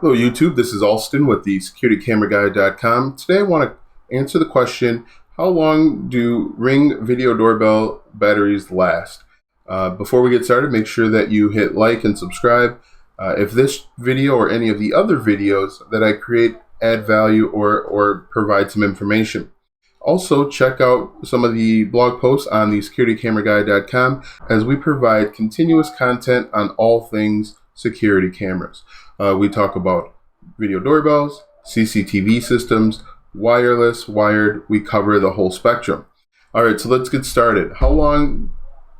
Hello YouTube, this is Alston with the securitycameraguy.com. Today I want to answer the question, how long do Ring Video Doorbell batteries last? Before we get started, make sure that you hit like and subscribe. If this video or any of the other videos that I create add value or provide some information. Also, check out some of the blog posts on the securitycameraguy.com as we provide continuous content on all things security cameras. We talk about video doorbells, CCTV systems, wireless, wired. We cover the whole spectrum. All right, so let's get started. How long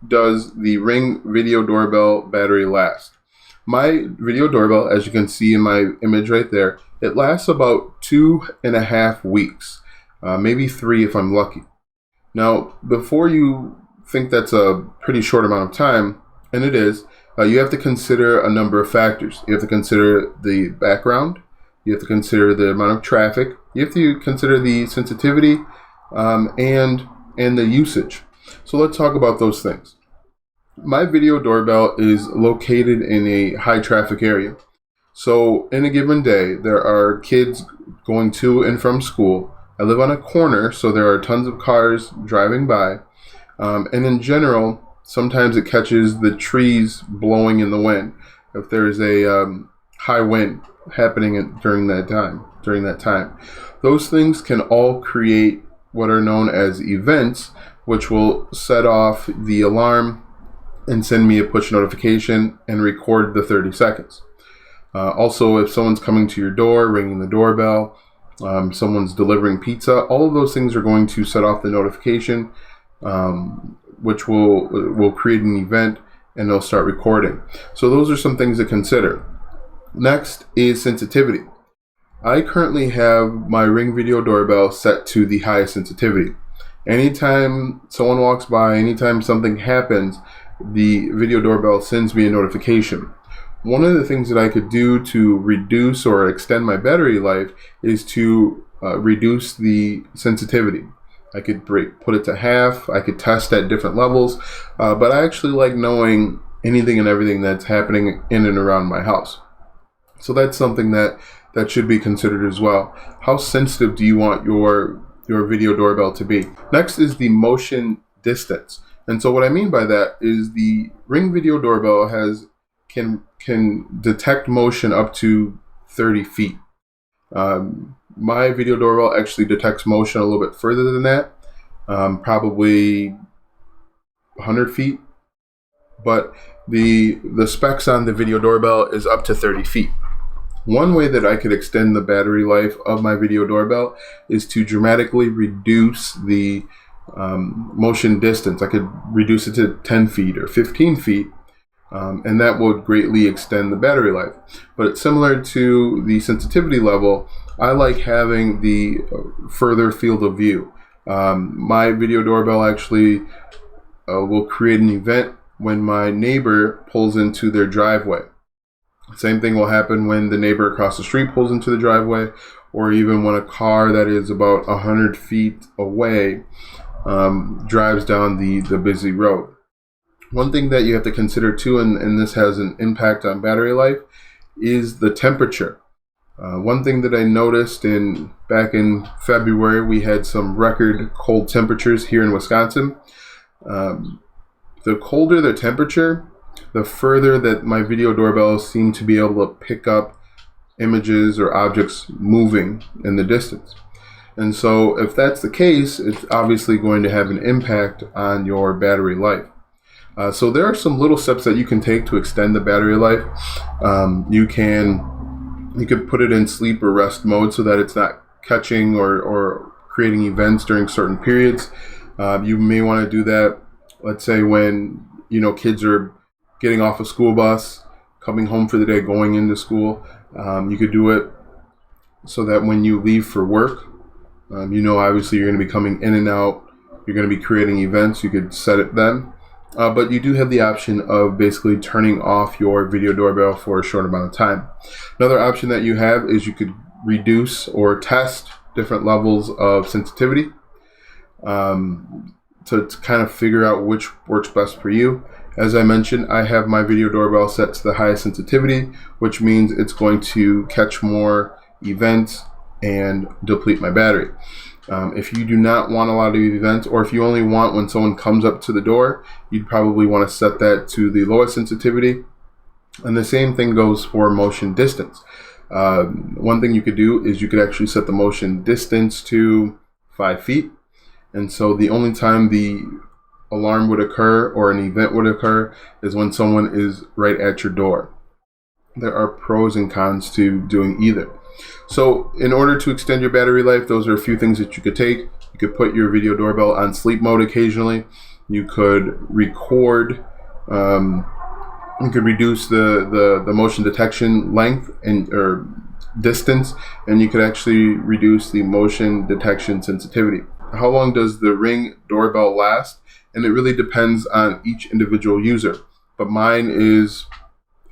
does the Ring Video Doorbell battery last? My video doorbell, as you can see in my image right there, it lasts about 2.5 weeks, maybe 3 if I'm lucky. Now, before you think that's a pretty short amount of time, and it is, you have to consider a number of factors. You have to consider the background. You have to consider the amount of traffic. You have to consider the sensitivity and the usage. So let's talk about those things. My video doorbell is located in a high traffic area. So in a given day, there are kids going to and from school. I live on a corner, so there are tons of cars driving by. And in general, sometimes it catches the trees blowing in the wind. If there's a high wind happening during that time, those things can all create what are known as events, which will set off the alarm and send me a push notification and record the 30 seconds. Also, if someone's coming to your door, ringing the doorbell, someone's delivering pizza, all of those things are going to set off the notification, which will create an event, and they'll start recording. So those are some things to consider. Next is sensitivity. I currently have my Ring Video Doorbell set to the highest sensitivity. Anytime someone walks by, anytime something happens, the video doorbell sends me a notification. One of the things that I could do to reduce or extend my battery life is to reduce the sensitivity. I could put it to half. I could test at different levels, but I actually like knowing anything and everything that's happening in and around my house. So that's something that should be considered as well. How sensitive do you want your video doorbell to be? Next is the motion distance. And so what I mean by that is the Ring Video Doorbell can detect motion up to 30 feet. My video doorbell actually detects motion a little bit further than that, probably 100 feet. But the specs on the video doorbell is up to 30 feet. One way that I could extend the battery life of my video doorbell is to dramatically reduce the motion distance. I could reduce it to 10 feet or 15 feet. And that would greatly extend the battery life. But it's similar to the sensitivity level. I like having the further field of view. My video doorbell actually will create an event when my neighbor pulls into their driveway. Same thing will happen when the neighbor across the street pulls into the driveway, or even when a car that is about 100 feet away drives down the busy road. One thing that you have to consider too, and this has an impact on battery life, is the temperature. One thing that I noticed back in February, we had some record cold temperatures here in Wisconsin. The colder the temperature, the further that my video doorbells seem to be able to pick up images or objects moving in the distance. And so if that's the case, it's obviously going to have an impact on your battery life. So there are some little steps that you can take to extend the battery life. You could put it in sleep or rest mode so that it's not catching or creating events during certain periods. You may want to do that, let's say when kids are getting off a school bus, coming home for the day, going into school. You could do it so that when you leave for work, obviously you're going to be coming in and out. You're going to be creating events. You could set it then. But you do have the option of basically turning off your video doorbell for a short amount of time. Another option that you have is you could reduce or test different levels of sensitivity to kind of figure out which works best for you. As I mentioned, I have my video doorbell set to the highest sensitivity, which means it's going to catch more events and deplete my battery. If you do not want a lot of events, or if you only want when someone comes up to the door, you'd probably want to set that to the lowest sensitivity. And the same thing goes for motion distance. One thing you could do is you could actually set the motion distance to 5 feet. And so the only time the alarm would occur or an event would occur is when someone is right at your door. There are pros and cons to doing either. So in order to extend your battery life, those are a few things that you could take. You could put your video doorbell on sleep mode occasionally. You could record, you could reduce the motion detection length or distance, and you could actually reduce the motion detection sensitivity. How long does the Ring doorbell last? And it really depends on each individual user, but mine is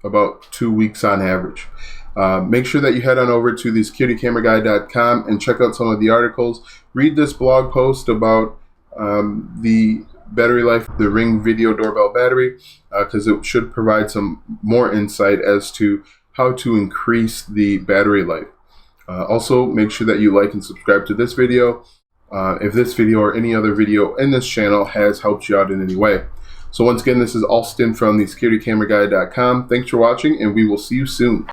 about 2 weeks on average. Make sure that you head on over to the securitycameraguy.com and check out some of the articles. Read this blog post about the battery life, the Ring Video Doorbell battery, because it should provide some more insight as to how to increase the battery life. Also, make sure that you like and subscribe to this video if this video or any other video in this channel has helped you out in any way. So once again, this is Alston from the securitycameraguy.com. Thanks for watching, and we will see you soon.